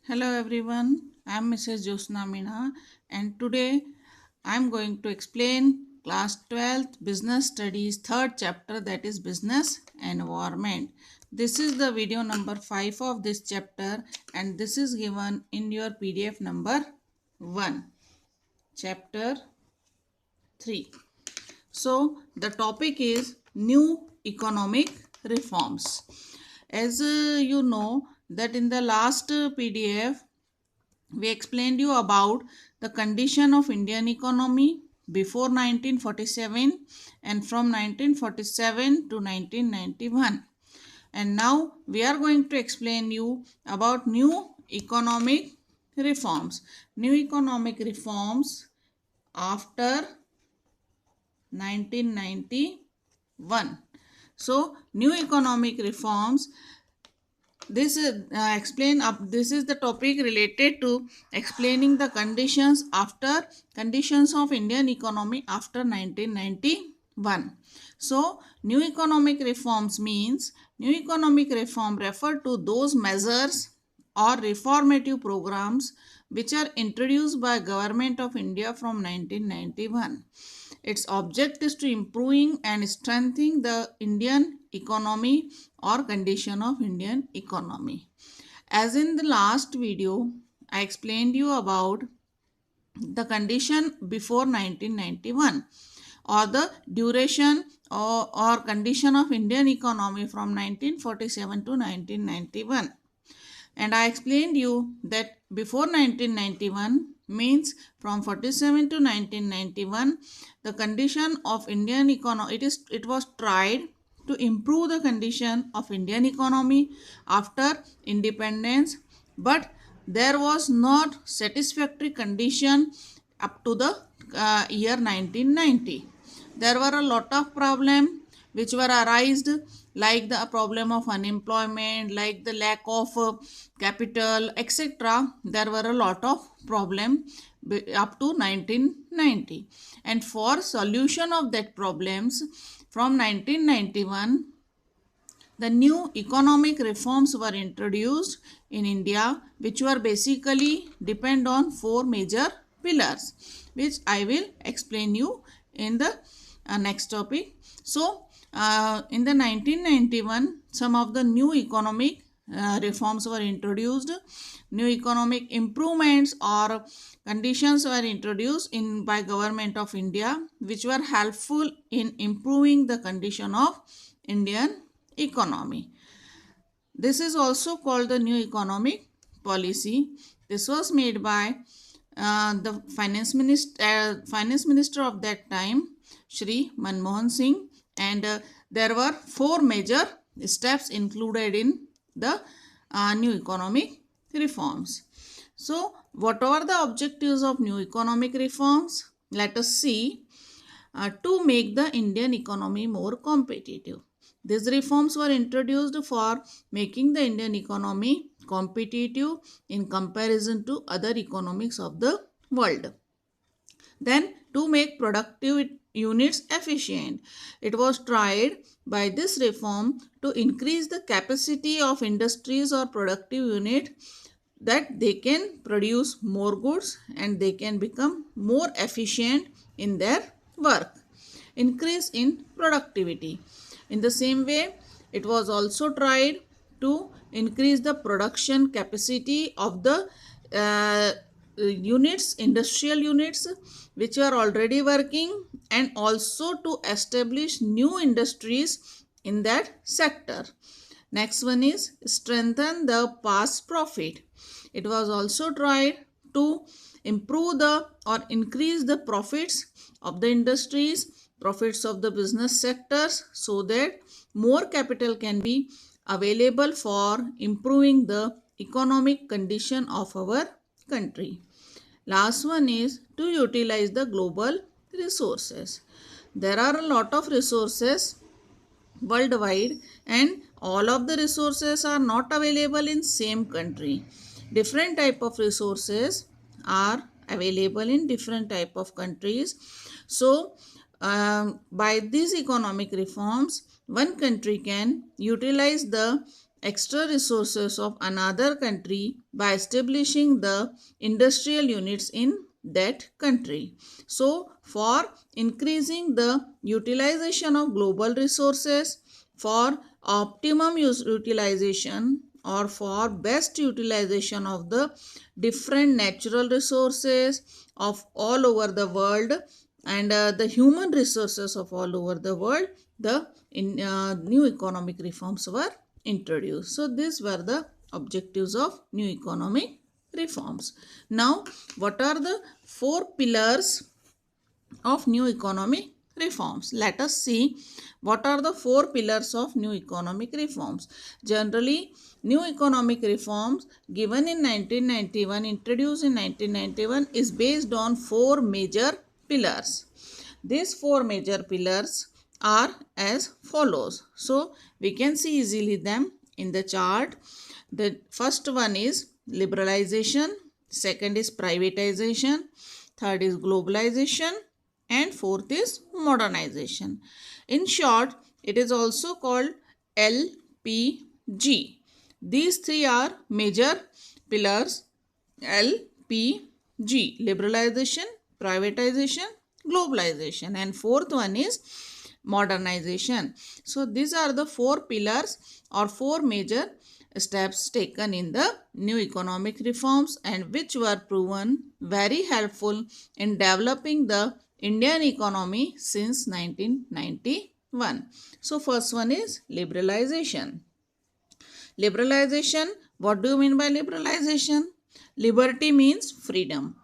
Hello everyone, I am Mrs. Josna Mina and today I am going to explain class 12th business studies third chapter, that is business environment. This is the video number 5 of this chapter and this is given in your PDF number 1, chapter 3. So the topic is new economic reforms. As you know that in the last PDF we explained you about the condition of Indian economy before 1947 and from 1947 to 1991. And now we are going to explain you about new economic reforms. New economic reforms after 1991. So new economic reforms, this is this is the topic related to explaining the conditions of Indian economy after 1991. So new economic reforms means new economic reform refer to those measures or reformative programs which are introduced by Government of India from 1991. Its object is to improving and strengthening the Indian economy or condition of Indian economy. As in the last video, I explained you about the condition before 1991 or the duration or condition of Indian economy from 1947 to 1991. And I explained you that before 1991 means from 47 to 1991 the condition of Indian economy, it was tried to improve the condition of Indian economy after independence, but there was not satisfactory condition up to the year 1990. There were a lot of problems which were arised, like the problem of unemployment, like the lack of capital, etc. There were a lot of problems up to 1990, and for solution of that problems from 1991 the new economic reforms were introduced in India, which were basically depend on four major pillars, which I will explain you in the next topic. So in the 1991 some of the new economic reforms were introduced. New economic improvements or conditions were introduced in by Government of India, which were helpful in improving the condition of Indian economy. This is also called the new economic policy. This was made by the finance minister of that time, Shri Manmohan Singh, and there were four major steps included in the new economic reforms. So what are the objectives of new economic reforms? Let us see. To make the Indian economy more competitive. These reforms were introduced for making the Indian economy competitive in comparison to other economies of the world. Then to make productive units efficient. It was tried by this reform to increase the capacity of industries or productive unit, that they can produce more goods and they can become more efficient in their work. Increase in productivity. In the same way, it was also tried to increase the production capacity of the industrial units which are already working, and also to establish new industries in that sector. Next one is strengthen the past profit. It was also tried to improve the or increase the profits of the industries, profits of the business sectors, so that more capital can be available for improving the economic condition of our country. Last one is to utilize the global resources. There are a lot of resources worldwide and all of the resources are not available in same country. Different type of resources are available in different type of countries. So by these economic reforms, one country can utilize the extra resources of another country by establishing the industrial units in that country. So, for increasing the utilization of global resources, for optimum utilization or for best utilization of the different natural resources of all over the world and the human resources of all over the world, the new economic reforms were introduced. So these were the objectives of new economic reforms. Now, what are the four pillars of new economic reforms? Let us see what are the four pillars of new economic reforms. Generally, new economic reforms given in 1991, introduced in 1991, is based on four major pillars. These four major pillars are as follows. So, we can see easily them in the chart. The first one is liberalization, second is privatization, third is globalization, and fourth is modernization. In short, it is also called LPG. These three are major pillars: LPG, liberalization, privatization, globalization, and fourth one is modernization. So these are the four pillars or four major steps taken in the new economic reforms and which were proven very helpful in developing the Indian economy since 1991. So first one is liberalization. Liberalization, what do you mean by liberalization? Liberty means freedom.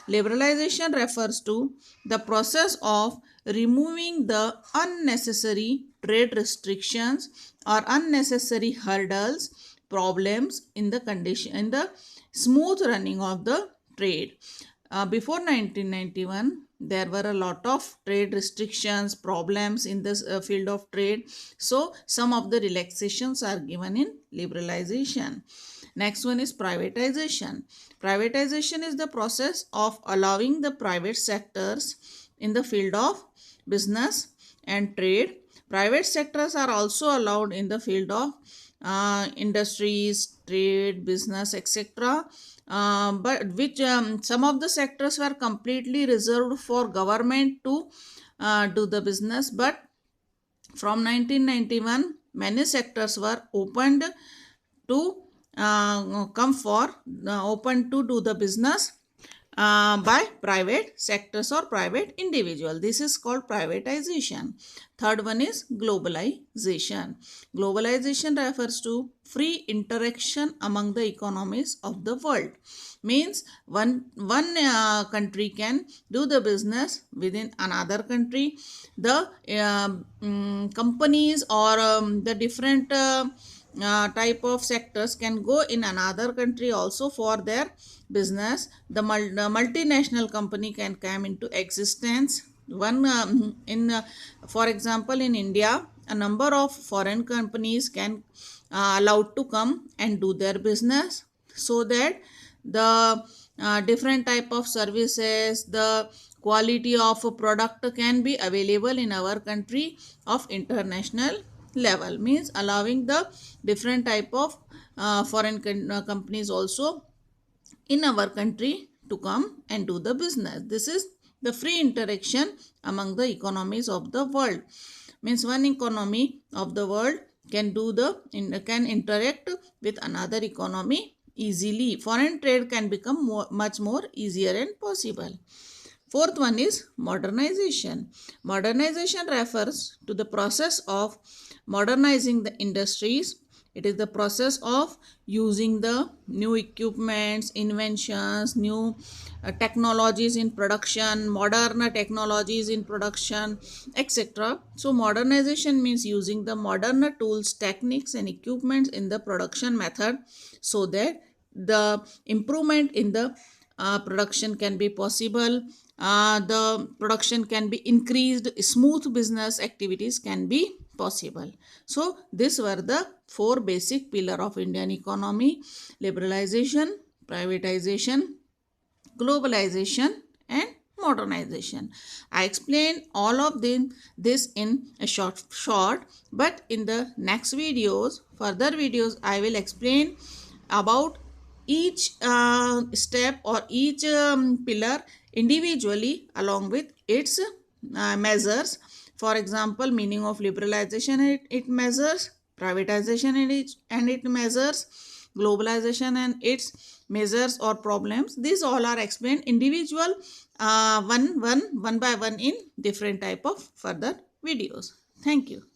Liberalization refers to the process of removing the unnecessary trade restrictions or unnecessary hurdles, problems in the smooth running of the trade. Before 1991, there were a lot of trade restrictions, problems in this field of trade. So, some of the relaxations are given in liberalization. Next one is privatization. Privatization is the process of allowing the private sectors in the field of business and trade. Private sectors are also allowed in the field of industries, trade, business, etc. But which some of the sectors were completely reserved for government to do the business. But from 1991, many sectors were opened to open to do the business by private sectors or private individual. This is called privatization. Third one is globalization. Globalization refers to free interaction among the economies of the world. Means one country can do the business within another country. The companies or the different type of sectors can go in another country also for their business. The multinational company can come into existence. For example, in India, a number of foreign companies can allowed to come and do their business, so that the different type of services, the quality of a product can be available in our country of international level. Means allowing the different type of foreign companies also in our country to come and do the business. This is the free interaction among the economies of the world. Means one economy of the world can can interact with another economy easily. Foreign trade can become much more easier and possible. Fourth one is modernization. Modernization refers to the process of modernizing the industries. It is the process of using the new equipments, inventions, new technologies in production, modern technologies in production, etc. So modernization means using the modern tools, techniques and equipments in the production method, so that the improvement in the production can be possible. The production can be increased, smooth business activities can be possible. So these were the four basic pillars of Indian economy: liberalization, privatization, globalization and modernization. I explain all of this in a short, but in the next videos, further videos, I will explain about each step or each pillar individually along with its measures. For example, meaning of liberalization, it measures privatization, and it measures globalization and its measures or problems. These all are explained individual, one by one in different type of further videos. Thank you.